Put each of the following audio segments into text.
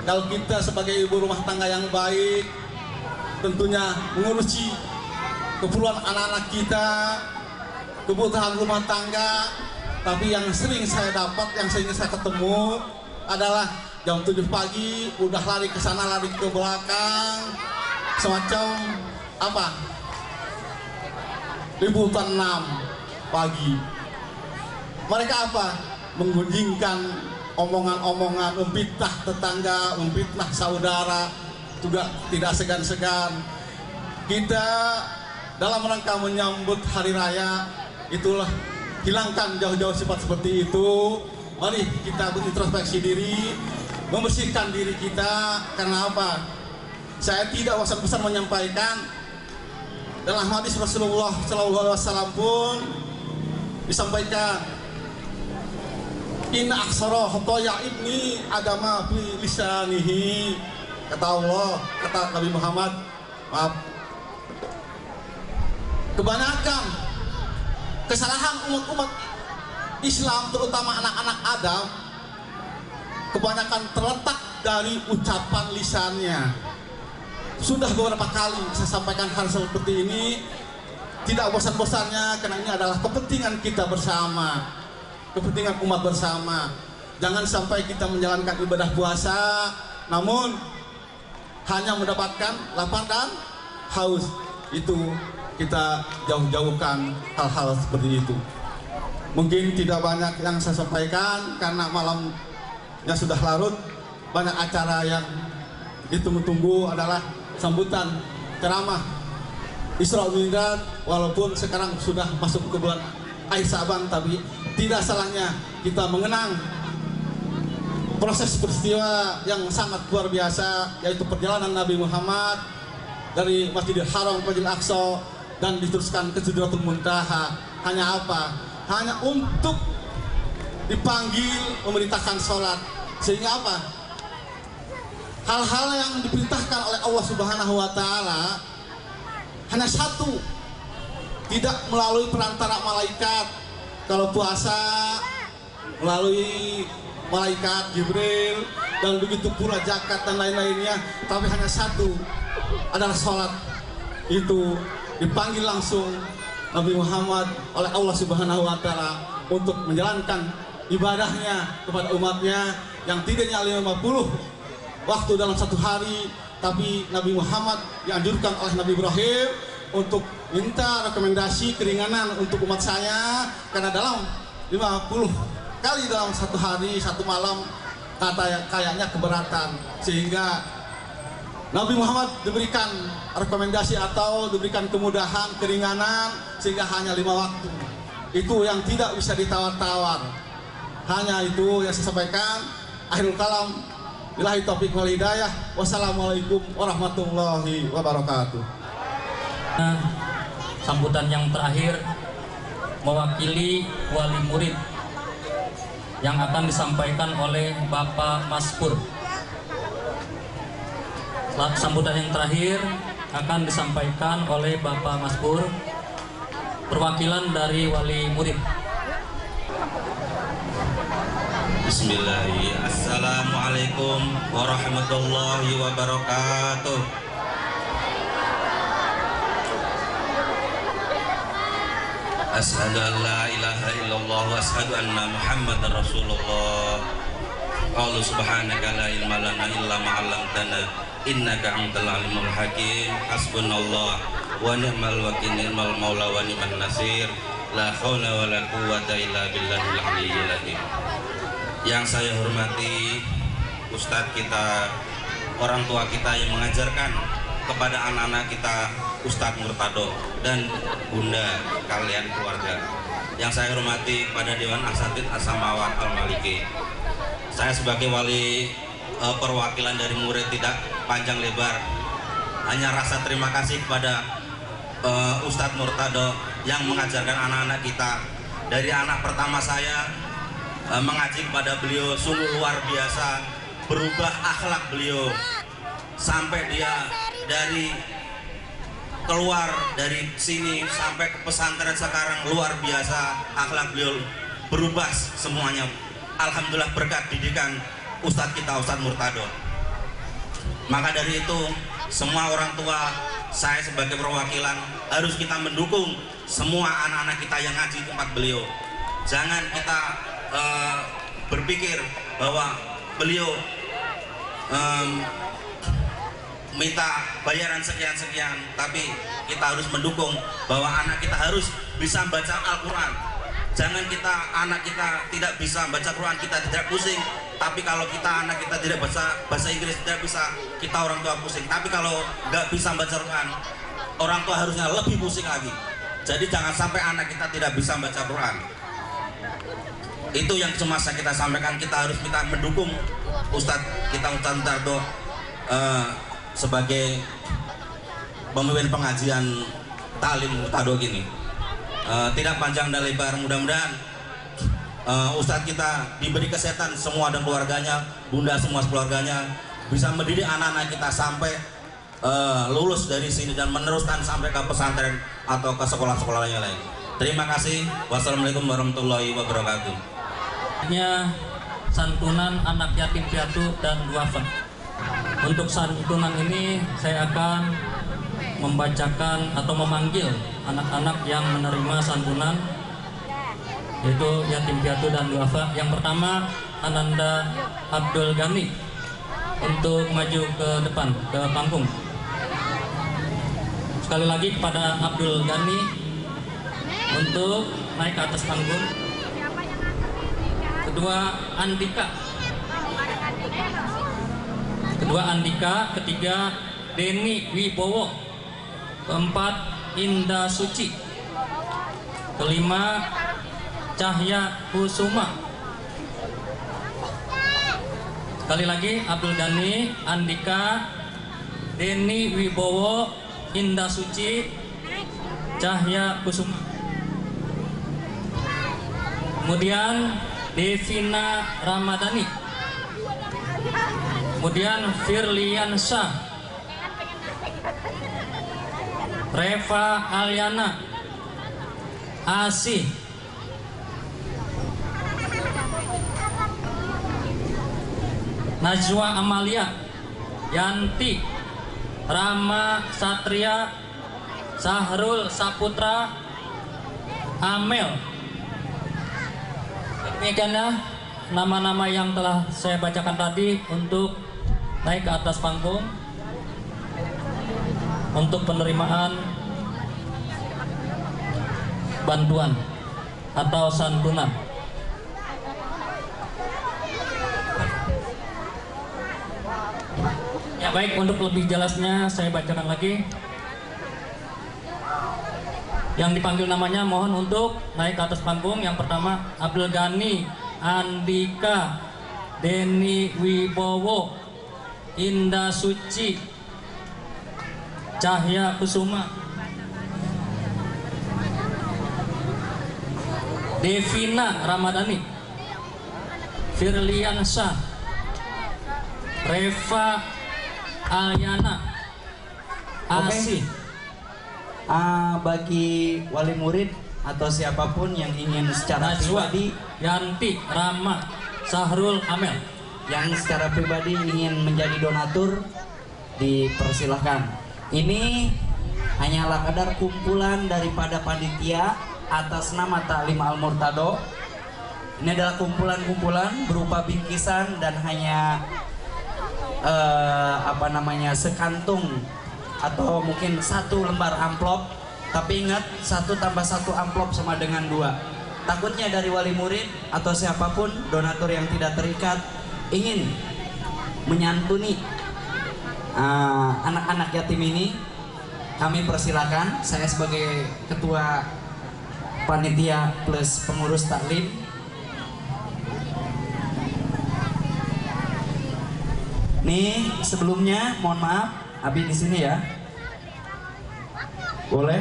Kalau kita sebagai ibu rumah tangga yang baik, tentunya mengurusi keperluan anak-anak kita, kebutuhan rumah tangga. Tapi yang sering saya dapat, yang sering saya ketemu adalah jam 7 pagi udah lari ke sana, lari ke belakang, semacam apa? Liputan 6 pagi. Mereka apa? Menggunjingkan omongan-omongan, memfitnah tetangga, memfitnah saudara, juga tidak segan-segan. Kita dalam rangka menyambut hari raya, itulah hilangkan jauh-jauh sifat seperti itu. Mari kita berintrospeksi diri, membersihkan diri kita. Karena apa? Saya tidak bosan-bosan menyampaikan dalam hadis Rasulullah SAW pun disampaikan, inna aksara khotoya ibni adama fi lisanihi. Kata Allah, kata Nabi Muhammad, maaf, kebanyakan kesalahan umat-umat Islam, terutama anak-anak Adam, kebanyakan terletak dari ucapan lisannya. Sudah beberapa kali saya sampaikan hal seperti ini, tidak bosan-bosannya, karena ini adalah kepentingan kita bersama, kepentingan umat bersama. Jangan sampai kita menjalankan ibadah puasa namun hanya mendapatkan lapar dan haus. Itu kita jauh-jauhkan hal-hal seperti itu. Mungkin tidak banyak yang saya sampaikan karena malamnya sudah larut. Banyak acara yang ditunggu-tunggu adalah sambutan ceramah Isra Mi'raj. Walaupun sekarang sudah masuk ke bulan akhir Sa'ban, tapi tidak salahnya kita mengenang proses peristiwa yang sangat luar biasa, yaitu perjalanan Nabi Muhammad dari Masjidil Haram ke Masjidil Aqsa dan diteruskan ke Sidratul Muntaha. Hanya apa? Hanya untuk dipanggil memerintahkan sholat. Sehingga apa? Hal-hal yang diperintahkan oleh Allah Subhanahu wa Ta'ala hanya satu, tidak melalui perantara malaikat. Kalau puasa melalui malaikat Jibril, dan begitu pula zakat dan lain-lainnya, tapi hanya satu, adalah sholat. Itu dipanggil langsung Nabi Muhammad oleh Allah Subhanahu wa Ta'ala untuk menjalankan ibadahnya kepada umatnya yang tidaknya 50 waktu dalam satu hari. Tapi Nabi Muhammad dianjurkan oleh Nabi Ibrahim untuk minta rekomendasi keringanan untuk umat saya, karena dalam 50 kali dalam satu hari, satu malam, kayaknya keberatan. Sehingga Nabi Muhammad diberikan rekomendasi atau diberikan kemudahan, keringanan, sehingga hanya 5 waktu. Itu yang tidak bisa ditawar-tawar. Hanya itu yang saya sampaikan. Akhirul kalam, billahi taufiq wal hidayah. Wassalamualaikum warahmatullahi wabarakatuh. Sambutan yang terakhir mewakili wali murid yang akan disampaikan oleh Bapak Maspur. Sambutan yang terakhir akan disampaikan oleh Bapak Maspur, perwakilan dari wali murid. Bismillahirrahmanirrahim. Assalamualaikum warahmatullahi wabarakatuh. Asyhadu an la ilaha illallah wa asyhadu anna Muhammadar Rasulullah. Allah subhanaka la ilma lana illa ma 'allamtana innaka antal alimul hakim. Hasbunallah wa ni'mal wakil, ni'mal maula wa ni'man nasir. La haula wa la quwwata illa billahil aliyyil azim. Yang saya hormati Ustadz kita, orang tua kita yang mengajarkan kepada anak-anak kita, Ustadz Murtado dan Bunda kalian keluarga. Yang saya hormati pada Dewan Asatidz As-Samawat Al-Maliki. Saya sebagai wali perwakilan dari murid tidak panjang lebar, hanya rasa terima kasih kepada Ustadz Murtado yang mengajarkan anak-anak kita. Dari anak pertama saya mengaji kepada beliau, sungguh luar biasa berubah akhlak beliau, sampai dia dari keluar dari sini sampai ke pesantren sekarang luar biasa akhlak beliau berubah semuanya. Alhamdulillah berkat didikan Ustadz kita, Ustadz Murtado. Maka dari itu semua orang tua, saya sebagai perwakilan harus kita mendukung semua anak-anak kita yang ngaji di tempat beliau. Jangan kita berpikir bahwa beliau minta bayaran sekian-sekian, tapi kita harus mendukung bahwa anak kita harus bisa baca Al-Quran. Jangan kita, anak kita tidak bisa baca Quran, kita tidak pusing. Tapi kalau kita, anak kita tidak baca bahasa Inggris, tidak bisa, kita orang tua pusing. Tapi kalau nggak bisa baca Quran, orang tua harusnya lebih pusing lagi. Jadi jangan sampai anak kita tidak bisa baca Quran. Itu yang cuma kita sampaikan. Kita harus minta mendukung Ustadz kita, Ustadz Tardo, sebagai pemimpin pengajian Ta'lim Murtado gini. Tidak panjang dan lebar, mudah-mudahan Ustadz kita diberi kesehatan semua dan keluarganya, bunda semua keluarganya, bisa mendidik anak-anak kita sampai lulus dari sini dan meneruskan sampai ke pesantren atau ke sekolah-sekolah lain. Terima kasih. Wassalamualaikum warahmatullahi wabarakatuh. Santunan anak yatim piatu dan duafa. Untuk santunan ini saya akan membacakan atau memanggil anak-anak yang menerima santunan, yaitu yatim piatu dan duafa. Yang pertama, Ananda Abdul Ghani, untuk maju ke depan, ke panggung. Sekali lagi kepada Abdul Ghani untuk naik ke atas panggung. Kedua Andika, ketiga Denny Wibowo, keempat Indah Suci, kelima Cahya Kusuma. Sekali lagi, Abdul Ghani, Andika, Denny Wibowo, Indah Suci, Cahya Kusuma. Kemudian Devina Ramadhani, kemudian Firlian Syah, Reva Alyana, Asih, Najwa Amalia, Yanti, Rama Satria, Sahrul Saputra, Amel. Demikianlah nama-nama yang telah saya bacakan tadi untuk naik ke atas panggung untuk penerimaan bantuan atau santunan. Ya baik, untuk lebih jelasnya saya bacakan lagi. Yang dipanggil namanya mohon untuk naik ke atas panggung. Yang pertama Abdul Ghani, Andika, Denny Wibowo, Indah Suci, Cahya Kusuma, Devina Ramadhani, Firlian Syah, Reva Alyana, Asih. Bagi wali murid atau siapapun yang ingin secara pribadi, Yanti, Rama, Sahrul, Amel, yang secara pribadi ingin menjadi donatur, dipersilahkan. Ini hanyalah kadar kumpulan daripada panitia atas nama Ta'lim Al-Murtado. Ini adalah kumpulan-kumpulan berupa bingkisan dan hanya sekantung atau mungkin satu lembar amplop. Tapi ingat, 1 tambah 1 amplop sama dengan 2. Takutnya dari wali murid atau siapapun donatur yang tidak terikat ingin menyantuni anak-anak yatim ini, kami persilakan. Saya sebagai ketua panitia plus pengurus taklim, nih sebelumnya mohon maaf, Abi di sini ya. Boleh?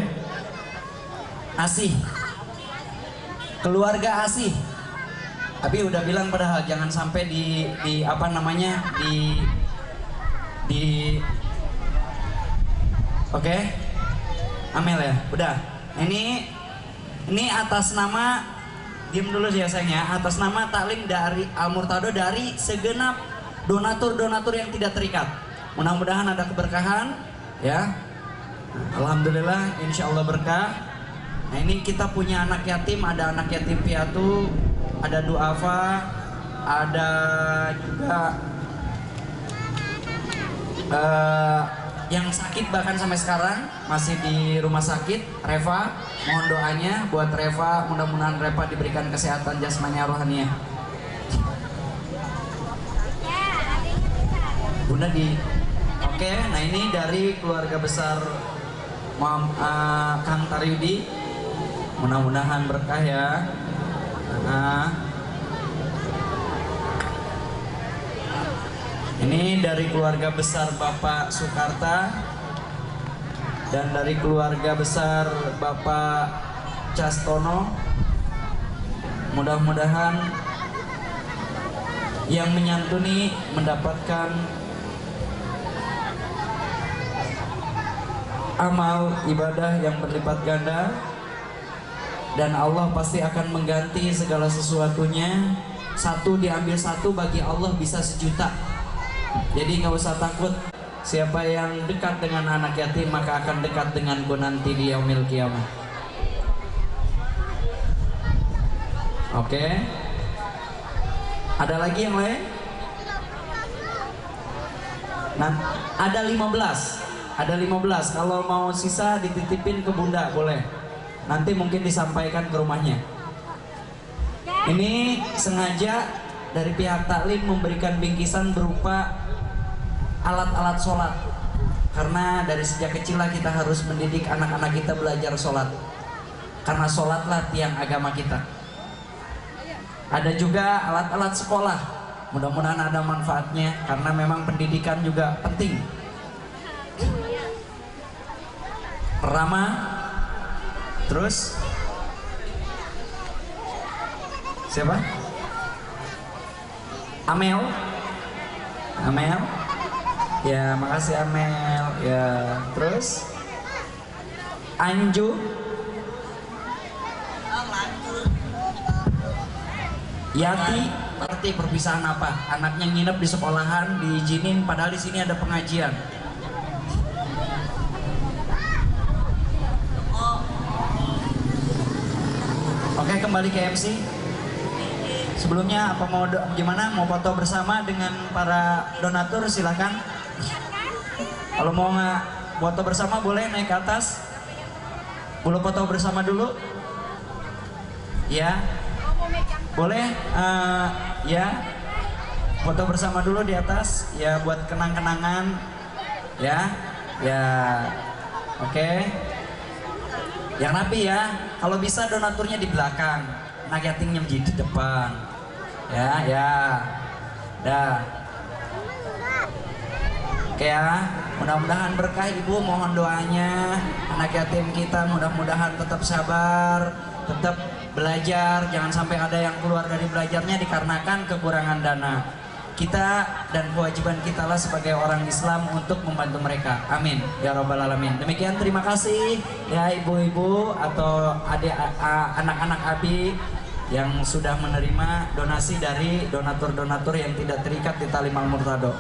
Asih. Keluarga Asih. Abi udah bilang padahal jangan sampai di Oke. Amel ya. Udah. Ini atas nama, diam dulu ya sayangnya, atas nama Ta'lim dari Al-Murtado dari segenap donatur-donatur yang tidak terikat. Mudah-mudahan ada keberkahan ya. Alhamdulillah, insya Allah berkah. Nah ini kita punya anak yatim, ada anak yatim piatu, ada duafa, ada juga yang sakit bahkan sampai sekarang masih di rumah sakit, Reva. Mohon doanya buat Reva, mudah-mudahan Reva diberikan kesehatan jasmani rohaniah. Bunda di Oke, nah ini dari keluarga besar Kang Taryudi. Mudah-mudahan berkah ya. Ini dari keluarga besar Bapak Sukarta dan dari keluarga besar Bapak Castono. Mudah-mudahan yang menyantuni mendapatkan amal ibadah yang berlipat ganda, dan Allah pasti akan mengganti segala sesuatunya. Satu diambil satu, bagi Allah bisa 1.000.000. Jadi nggak usah takut. Siapa yang dekat dengan anak yatim maka akan dekat denganku nanti di yaumil kiamah. Oke. Ada lagi yang lain? Nah, ada 15. Ada 15. Kalau mau sisa dititipin ke Bunda boleh. Nanti mungkin disampaikan ke rumahnya. Ini sengaja dari pihak taklim memberikan bingkisan berupa alat-alat sholat, karena dari sejak kecil kita harus mendidik anak-anak kita belajar sholat, karena sholatlah tiang agama kita. Ada juga alat-alat sekolah, mudah-mudahan ada manfaatnya, karena memang pendidikan juga penting. Pertama, terus siapa? Amel. Ya, makasih Amel. Ya, terus Anju. Yati. Arti perpisahan apa? Anaknya nginep di sekolahan, diizinin padahal di sini ada pengajian. Oke, kembali ke MC. Sebelumnya apa mau gimana? Mau foto bersama dengan para donatur silahkan. Kalau mau nggak foto bersama boleh naik ke atas. Boleh foto bersama dulu. Ya. Boleh. Ya. Foto bersama dulu di atas. Ya buat kenang-kenangan. Ya. Ya. Oke. Yang rapi ya. Kalau bisa donaturnya di belakang. Anak yatimnya di depan. Ya, dah. Oke ya, mudah-mudahan berkah Ibu, mohon doanya. Anak yatim kita mudah-mudahan tetap sabar, tetap belajar, jangan sampai ada yang keluar dari belajarnya dikarenakan kekurangan dana. Kita dan kewajiban kita lah sebagai orang Islam untuk membantu mereka. Amin ya robbal alamin. Demikian, terima kasih ya ibu-ibu atau adik anak-anak Abi yang sudah menerima donasi dari donatur-donatur yang tidak terikat di tali Al Murtado.